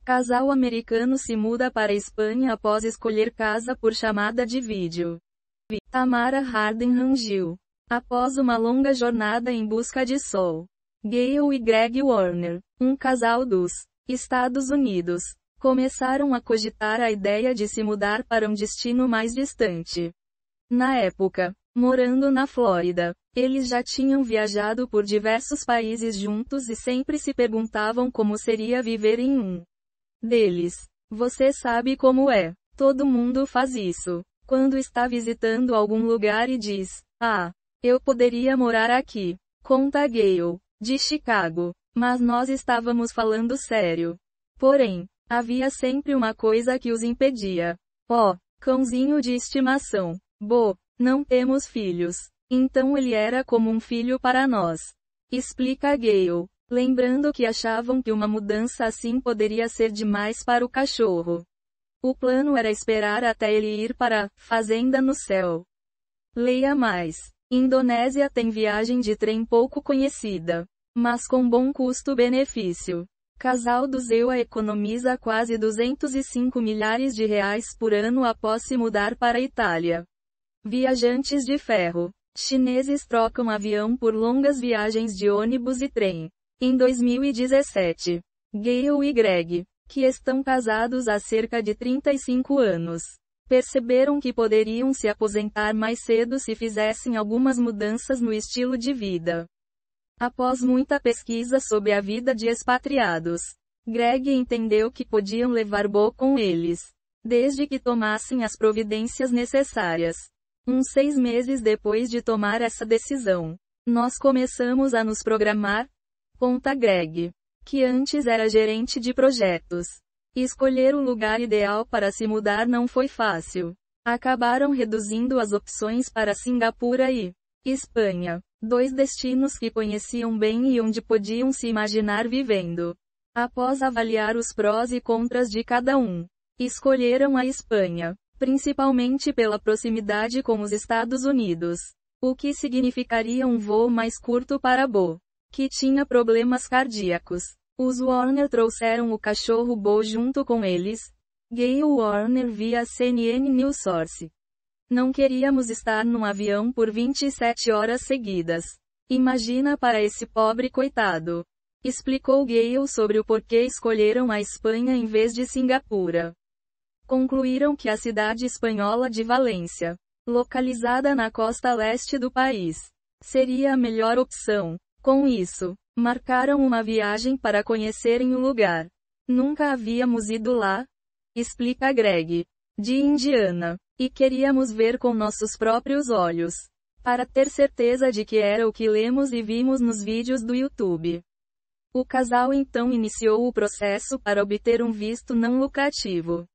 Casal americano se muda para a Espanha após escolher casa por chamada de vídeo. Tamara Harding rangiu. Após uma longa jornada em busca de sol. Gayle e Greg Warner, um casal dos Estados Unidos, começaram a cogitar a ideia de se mudar para um destino mais distante. Na época, morando na Flórida, eles já tinham viajado por diversos países juntos e sempre se perguntavam como seria viver em um deles. Você sabe como é. Todo mundo faz isso. Quando está visitando algum lugar e diz: "Ah, eu poderia morar aqui", conta Gayle, de Chicago. Mas nós estávamos falando sério. Porém, havia sempre uma coisa que os impedia. Cãozinho de estimação. Não temos filhos. Então ele era como um filho para nós. Explica Gayle, lembrando que achavam que uma mudança assim poderia ser demais para o cachorro. O plano era esperar até ele ir para a fazenda no céu. Leia mais. Indonésia tem viagem de trem pouco conhecida, mas com bom custo-benefício. Casal do Zewa economiza quase 205 milhares de reais por ano após se mudar para a Itália. Viajantes de ferro. Chineses trocam avião por longas viagens de ônibus e trem. Em 2017, Gayle e Greg, que estão casados há cerca de 35 anos, perceberam que poderiam se aposentar mais cedo se fizessem algumas mudanças no estilo de vida. Após muita pesquisa sobre a vida de expatriados, Greg entendeu que podiam levar Bo com eles, desde que tomassem as providências necessárias. Uns 6 meses depois de tomar essa decisão, nós começamos a nos programar, conta Greg, que antes era gerente de projetos. Escolher o lugar ideal para se mudar não foi fácil. Acabaram reduzindo as opções para Singapura e Espanha, 2 destinos que conheciam bem e onde podiam se imaginar vivendo. Após avaliar os prós e contras de cada um, escolheram a Espanha, principalmente pela proximidade com os Estados Unidos, o que significaria um voo mais curto para Bo, que tinha problemas cardíacos. Os Warner trouxeram o cachorro Bo junto com eles. Gayle Warner via CNN News Source. Não queríamos estar num avião por 27 horas seguidas. Imagina para esse pobre coitado. Explicou Gayle sobre o porquê escolheram a Espanha em vez de Singapura. Concluíram que a cidade espanhola de Valência, localizada na costa leste do país, seria a melhor opção. Com isso, marcaram uma viagem para conhecerem o lugar. Nunca havíamos ido lá, explica Greg, de Indiana, e queríamos ver com nossos próprios olhos, para ter certeza de que era o que lemos e vimos nos vídeos do YouTube. O casal então iniciou o processo para obter um visto não lucrativo,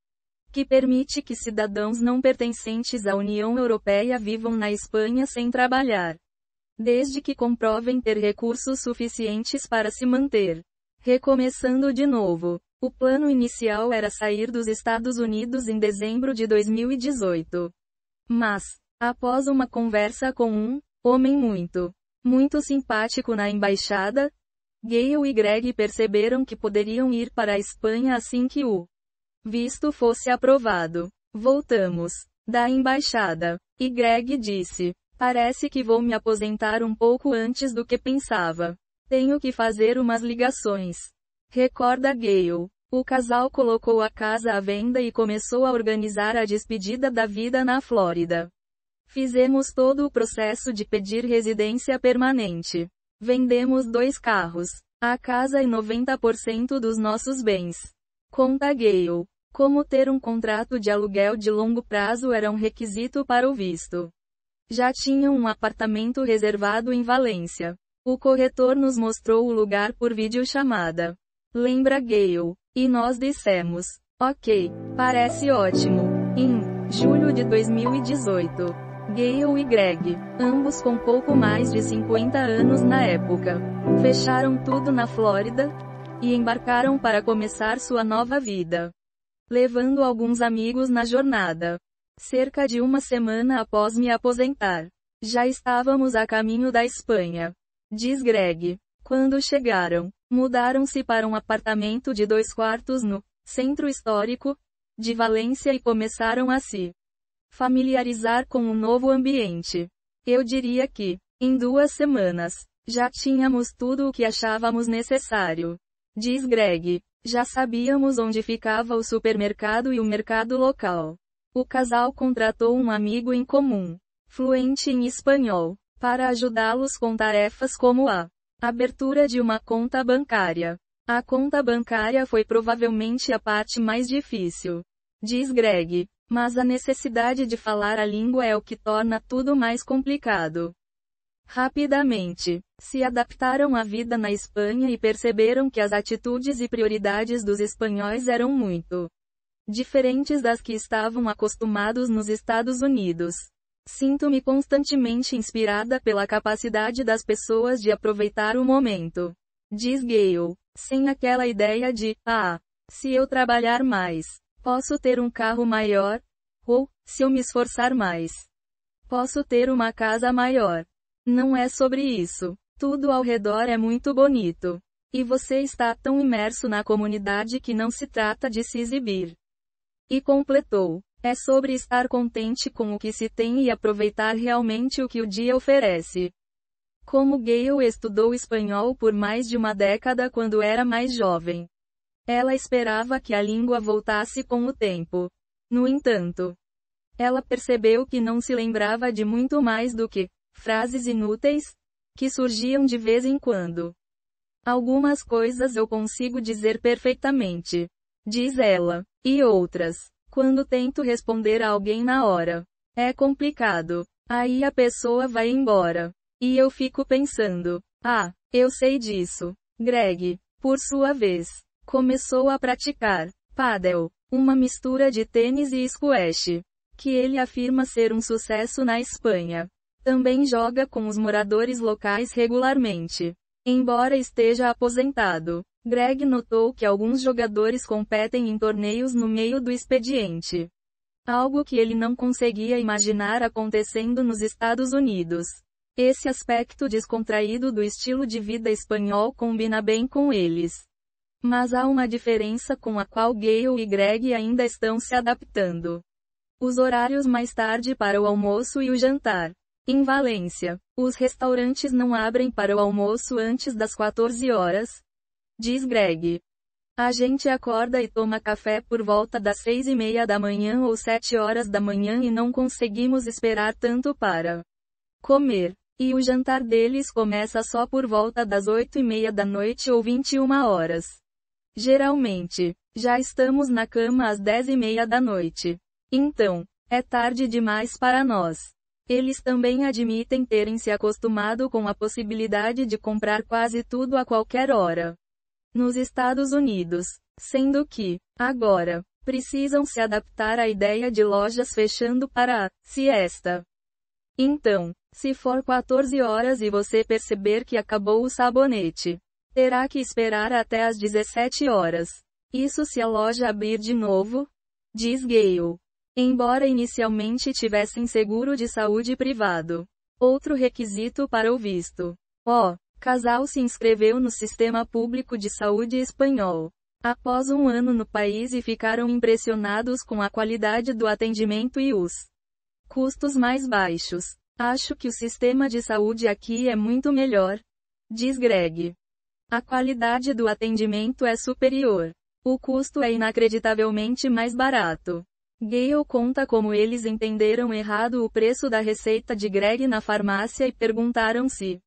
que permite que cidadãos não pertencentes à União Europeia vivam na Espanha sem trabalhar, desde que comprovem ter recursos suficientes para se manter. Recomeçando de novo, o plano inicial era sair dos Estados Unidos em dezembro de 2018. Mas, após uma conversa com um homem muito simpático na embaixada, Gayle e Greg perceberam que poderiam ir para a Espanha assim que o visto fosse aprovado. Voltamos da embaixada, e Greg disse: "Parece que vou me aposentar um pouco antes do que pensava. Tenho que fazer umas ligações." Recorda Gayle. O casal colocou a casa à venda e começou a organizar a despedida da vida na Flórida. Fizemos todo o processo de pedir residência permanente. Vendemos 2 carros, a casa e 90% dos nossos bens. Conta Gayle. Como ter um contrato de aluguel de longo prazo era um requisito para o visto. Já tinham um apartamento reservado em Valência. O corretor nos mostrou o lugar por videochamada. Lembra Gayle. E nós dissemos: "Ok, parece ótimo." Em julho de 2018, Gayle e Greg, ambos com pouco mais de 50 anos na época, fecharam tudo na Flórida e embarcaram para começar sua nova vida, levando alguns amigos na jornada. Cerca de uma semana após me aposentar, já estávamos a caminho da Espanha, diz Greg. Quando chegaram, mudaram-se para um apartamento de 2 quartos no centro histórico, de Valência e começaram a se familiarizar com um novo ambiente. Eu diria que, em 2 semanas, já tínhamos tudo o que achávamos necessário. Diz Greg. Já sabíamos onde ficava o supermercado e o mercado local. O casal contratou um amigo em comum, fluente em espanhol, para ajudá-los com tarefas como a abertura de uma conta bancária. A conta bancária foi provavelmente a parte mais difícil. Diz Greg. Mas a necessidade de falar a língua é o que torna tudo mais complicado. Rapidamente, se adaptaram à vida na Espanha e perceberam que as atitudes e prioridades dos espanhóis eram muito diferentes das que estavam acostumados nos Estados Unidos. Sinto-me constantemente inspirada pela capacidade das pessoas de aproveitar o momento. Diz Gayle, sem aquela ideia de, se eu trabalhar mais, posso ter um carro maior, ou, se eu me esforçar mais, posso ter uma casa maior. Não é sobre isso. Tudo ao redor é muito bonito. E você está tão imerso na comunidade que não se trata de se exibir. E completou. É sobre estar contente com o que se tem e aproveitar realmente o que o dia oferece. Como Gayle estudou espanhol por mais de uma década quando era mais jovem. Ela esperava que a língua voltasse com o tempo. No entanto, ela percebeu que não se lembrava de muito mais do que frases inúteis, que surgiam de vez em quando. Algumas coisas eu consigo dizer perfeitamente, diz ela, e outras, quando tento responder a alguém na hora, é complicado. Aí a pessoa vai embora. E eu fico pensando, eu sei disso. Greg, por sua vez, começou a praticar pádel, uma mistura de tênis e squash, que ele afirma ser um sucesso na Espanha. Também joga com os moradores locais regularmente. Embora esteja aposentado, Greg notou que alguns jogadores competem em torneios no meio do expediente. Algo que ele não conseguia imaginar acontecendo nos Estados Unidos. Esse aspecto descontraído do estilo de vida espanhol combina bem com eles. Mas há uma diferença com a qual Gayle e Greg ainda estão se adaptando. Os horários mais tarde para o almoço e o jantar. Em Valência, os restaurantes não abrem para o almoço antes das 14 horas, diz Greg. A gente acorda e toma café por volta das 6:30 da manhã ou 7 horas da manhã e não conseguimos esperar tanto para comer. E o jantar deles começa só por volta das 8:30 da noite ou 21 horas. Geralmente, já estamos na cama às 10:30 da noite. Então, é tarde demais para nós. Eles também admitem terem se acostumado com a possibilidade de comprar quase tudo a qualquer hora. Nos Estados Unidos, sendo que, agora, precisam se adaptar à ideia de lojas fechando para a siesta. Então, se for 14 horas e você perceber que acabou o sabonete, terá que esperar até às 17 horas. Isso se a loja abrir de novo, diz Gayle. Embora inicialmente tivessem seguro de saúde privado. Outro requisito para o visto. O casal se inscreveu no sistema público de saúde espanhol. Após um ano no país e ficaram impressionados com a qualidade do atendimento e os custos mais baixos. Acho que o sistema de saúde aqui é muito melhor, diz Greg. A qualidade do atendimento é superior. O custo é inacreditavelmente mais barato. Gayle conta como eles entenderam errado o preço da receita de Greg na farmácia e perguntaram se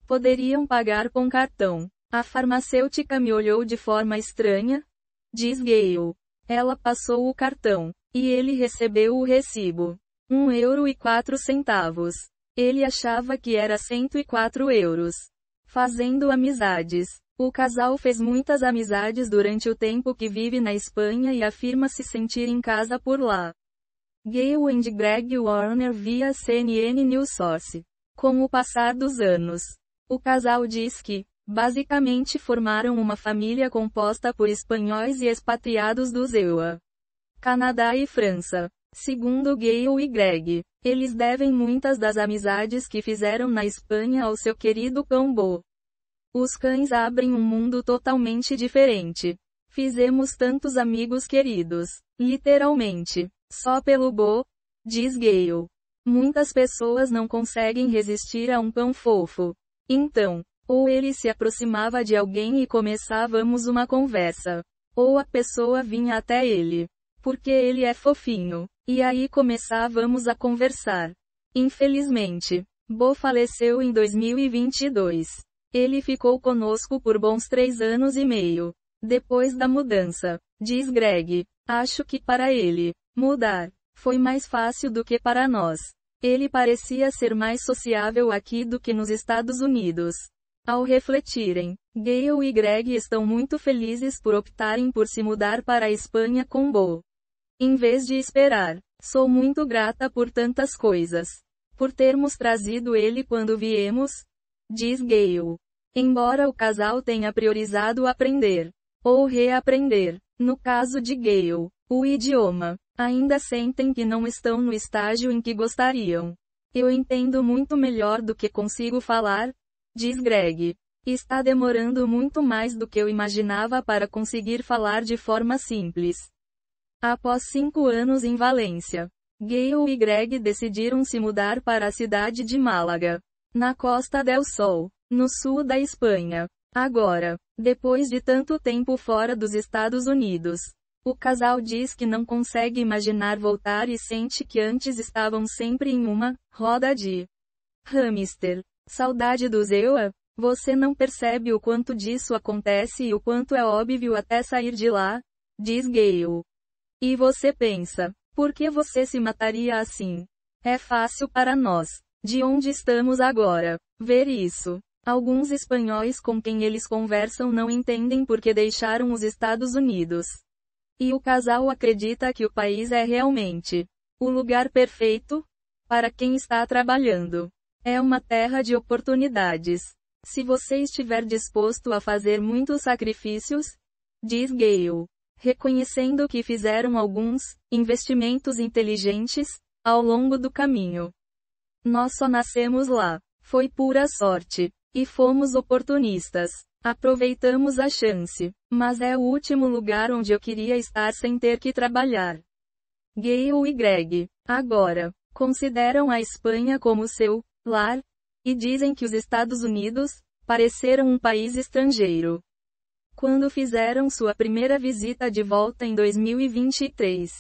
poderiam pagar com cartão. A farmacêutica me olhou de forma estranha, diz Gayle. Ela passou o cartão, e ele recebeu o recibo. €1,04. Ele achava que era €104. Fazendo amizades. O casal fez muitas amizades durante o tempo que vive na Espanha e afirma se sentir em casa por lá. Gayle e Greg Warner via CNN News Source. Com o passar dos anos, o casal diz que, basicamente formaram uma família composta por espanhóis e expatriados dos EUA, Canadá e França. Segundo Gayle e Greg, eles devem muitas das amizades que fizeram na Espanha ao seu querido cão Bo. Os cães abrem um mundo totalmente diferente. Fizemos tantos amigos queridos. Literalmente. Só pelo Bo, diz Gale. Muitas pessoas não conseguem resistir a um pão fofo. Então, ou ele se aproximava de alguém e começávamos uma conversa. Ou a pessoa vinha até ele. Porque ele é fofinho. E aí começávamos a conversar. Infelizmente, Bo faleceu em 2022. Ele ficou conosco por bons 3 anos e meio. Depois da mudança, diz Greg. Acho que para ele, mudar, foi mais fácil do que para nós. Ele parecia ser mais sociável aqui do que nos Estados Unidos. Ao refletirem, Gale e Greg estão muito felizes por optarem por se mudar para a Espanha com Bo. Em vez de esperar, sou muito grata por tantas coisas. Por termos trazido ele quando viemos, diz Gale. Embora o casal tenha priorizado aprender, ou reaprender, no caso de Gale, o idioma, ainda sentem que não estão no estágio em que gostariam. Eu entendo muito melhor do que consigo falar, diz Greg. Está demorando muito mais do que eu imaginava para conseguir falar de forma simples. Após 5 anos em Valência, Gale e Greg decidiram se mudar para a cidade de Málaga, na Costa del Sol, no sul da Espanha. Agora, depois de tanto tempo fora dos Estados Unidos, o casal diz que não consegue imaginar voltar e sente que antes estavam sempre em uma roda de hamster. Saudade do Zewa? Você não percebe o quanto disso acontece e o quanto é óbvio até sair de lá? Diz Gale. E você pensa, por que você se mataria assim? É fácil para nós, de onde estamos agora, ver isso. Alguns espanhóis com quem eles conversam não entendem por que deixaram os Estados Unidos. E o casal acredita que o país é realmente o lugar perfeito para quem está trabalhando. É uma terra de oportunidades. Se você estiver disposto a fazer muitos sacrifícios, diz Gale, reconhecendo que fizeram alguns investimentos inteligentes ao longo do caminho. Nós só nascemos lá. Foi pura sorte. E fomos oportunistas. Aproveitamos a chance. Mas é o último lugar onde eu queria estar sem ter que trabalhar. Gale e Greg, agora, consideram a Espanha como seu lar, e dizem que os Estados Unidos pareceram um país estrangeiro. Quando fizeram sua primeira visita de volta em 2023.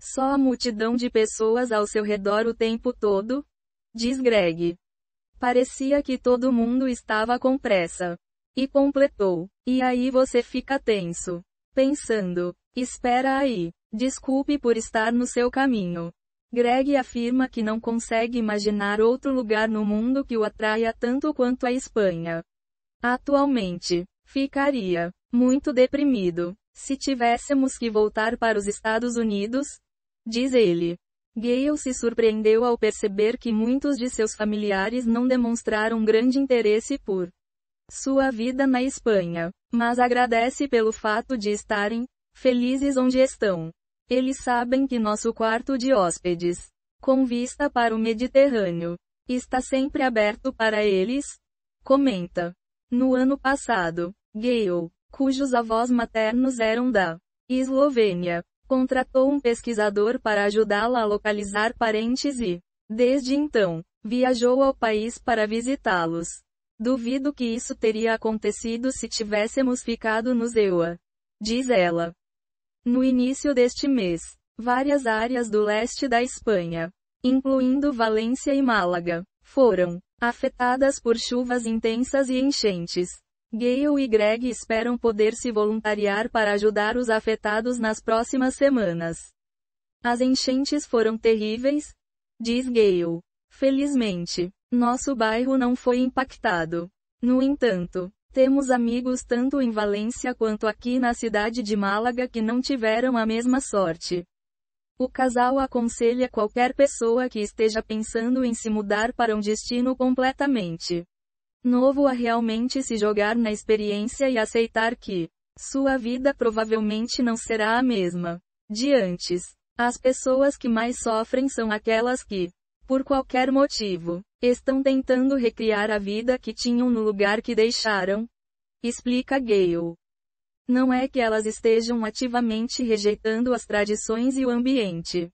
Só a multidão de pessoas ao seu redor o tempo todo, diz Greg. Parecia que todo mundo estava com pressa. E completou. E aí você fica tenso. Pensando, espera aí. Desculpe por estar no seu caminho. Greg afirma que não consegue imaginar outro lugar no mundo que o atraia tanto quanto a Espanha. Atualmente, ficaria muito deprimido se tivéssemos que voltar para os Estados Unidos, diz ele. Gale se surpreendeu ao perceber que muitos de seus familiares não demonstraram grande interesse por sua vida na Espanha, mas agradece pelo fato de estarem felizes onde estão. Eles sabem que nosso quarto de hóspedes, com vista para o Mediterrâneo, está sempre aberto para eles, comenta. No ano passado, Gale, cujos avós maternos eram da Eslovênia, contratou um pesquisador para ajudá-la a localizar parentes e, desde então, viajou ao país para visitá-los. Duvido que isso teria acontecido se tivéssemos ficado no Zewa, diz ela. No início deste mês, várias áreas do leste da Espanha, incluindo Valência e Málaga, foram afetadas por chuvas intensas e enchentes. Gale e Greg esperam poder se voluntariar para ajudar os afetados nas próximas semanas. As enchentes foram terríveis, diz Gale. Felizmente, nosso bairro não foi impactado. No entanto, temos amigos tanto em Valência quanto aqui na cidade de Málaga que não tiveram a mesma sorte. O casal aconselha qualquer pessoa que esteja pensando em se mudar para um destino completamente novo a realmente se jogar na experiência e aceitar que sua vida provavelmente não será a mesma de antes. As pessoas que mais sofrem são aquelas que, por qualquer motivo, estão tentando recriar a vida que tinham no lugar que deixaram, explica Gale. Não é que elas estejam ativamente rejeitando as tradições e o ambiente.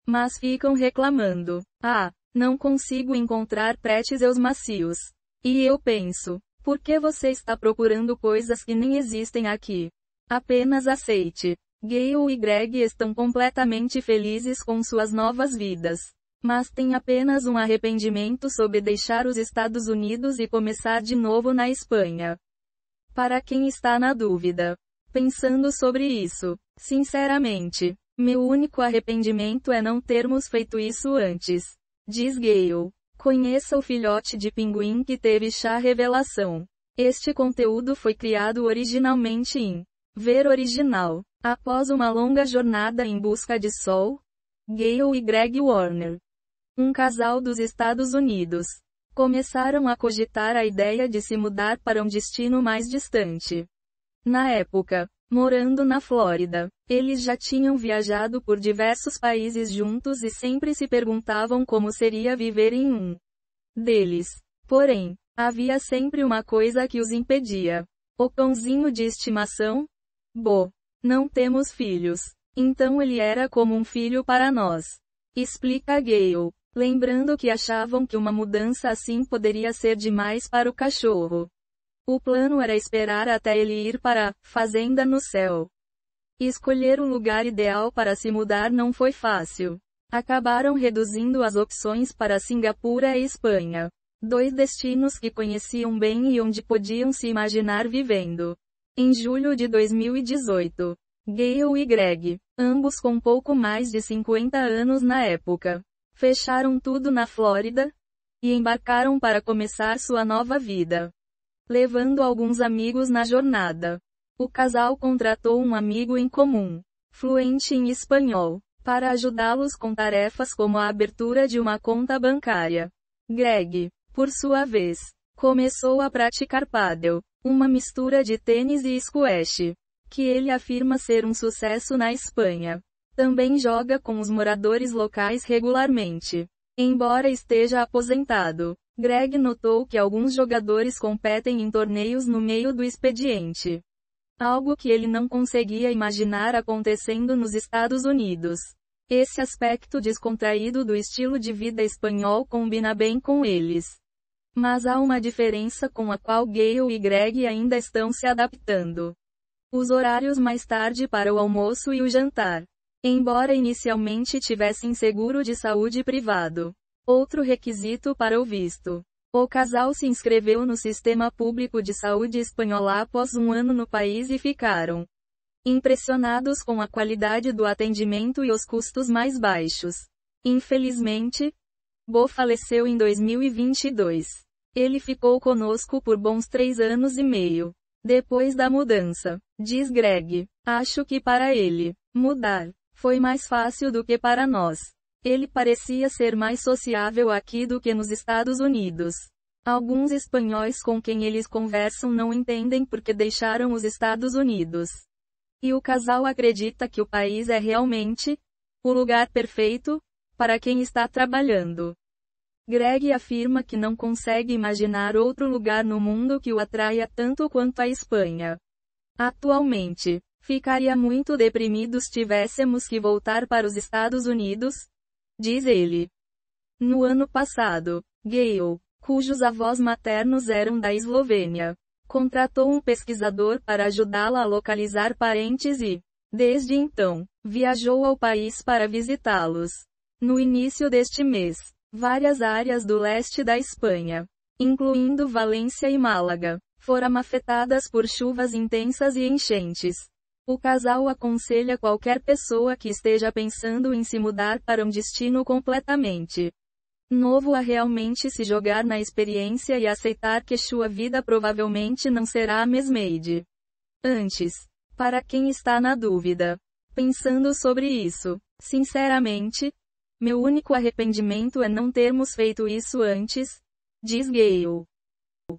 Mas ficam reclamando. Ah, não consigo encontrar prétzels macios. E eu penso, por que você está procurando coisas que nem existem aqui? Apenas aceite. Gale e Greg estão completamente felizes com suas novas vidas. Mas têm apenas um arrependimento sobre deixar os Estados Unidos e começar de novo na Espanha. Para quem está na dúvida, pensando sobre isso, sinceramente, meu único arrependimento é não termos feito isso antes. Diz Gale. Conheça o filhote de pinguim que teve chá revelação. Este conteúdo foi criado originalmente em Ver Original. Após uma longa jornada em busca de sol, Gale e Greg Warner, um casal dos Estados Unidos, começaram a cogitar a ideia de se mudar para um destino mais distante. Na época, morando na Flórida, eles já tinham viajado por diversos países juntos e sempre se perguntavam como seria viver em um deles. Porém, havia sempre uma coisa que os impedia. O cãozinho de estimação? Bo, não temos filhos. Então ele era como um filho para nós. Explica Gale, lembrando que achavam que uma mudança assim poderia ser demais para o cachorro. O plano era esperar até ele ir para a fazenda no céu. Escolher o lugar ideal para se mudar não foi fácil. Acabaram reduzindo as opções para Singapura e Espanha. Dois destinos que conheciam bem e onde podiam se imaginar vivendo. Em julho de 2018, Gale e Greg, ambos com pouco mais de 50 anos na época, fecharam tudo na Flórida e embarcaram para começar sua nova vida, levando alguns amigos na jornada. O casal contratou um amigo em comum, fluente em espanhol, para ajudá-los com tarefas como a abertura de uma conta bancária. Greg, por sua vez, começou a praticar pádel, uma mistura de tênis e squash, que ele afirma ser um sucesso na Espanha. Também joga com os moradores locais regularmente. Embora esteja aposentado, Greg notou que alguns jogadores competem em torneios no meio do expediente. Algo que ele não conseguia imaginar acontecendo nos Estados Unidos. Esse aspecto descontraído do estilo de vida espanhol combina bem com eles. Mas há uma diferença com a qual Gale e Greg ainda estão se adaptando. Os horários mais tarde para o almoço e o jantar. Embora inicialmente tivessem seguro de saúde privado, outro requisito para o visto, o casal se inscreveu no sistema público de saúde espanhol após um ano no país e ficaram impressionados com a qualidade do atendimento e os custos mais baixos. Infelizmente, Bo faleceu em 2022. Ele ficou conosco por bons 3 anos e meio. Depois da mudança, diz Greg, acho que para ele, mudar, foi mais fácil do que para nós. Ele parecia ser mais sociável aqui do que nos Estados Unidos. Alguns espanhóis com quem eles conversam não entendem porque deixaram os Estados Unidos. E o casal acredita que o país é realmente o lugar perfeito para quem está trabalhando. Greg afirma que não consegue imaginar outro lugar no mundo que o atraia tanto quanto a Espanha. Atualmente, ficaria muito deprimido se tivéssemos que voltar para os Estados Unidos, diz ele. No ano passado, Gale, cujos avós maternos eram da Eslovênia, contratou um pesquisador para ajudá-la a localizar parentes e, desde então, viajou ao país para visitá-los. No início deste mês, várias áreas do leste da Espanha, incluindo Valência e Málaga, foram afetadas por chuvas intensas e enchentes. O casal aconselha qualquer pessoa que esteja pensando em se mudar para um destino completamente novo a realmente se jogar na experiência e aceitar que sua vida provavelmente não será a mesma de antes. Para quem está na dúvida, pensando sobre isso, sinceramente, meu único arrependimento é não termos feito isso antes, diz Gale.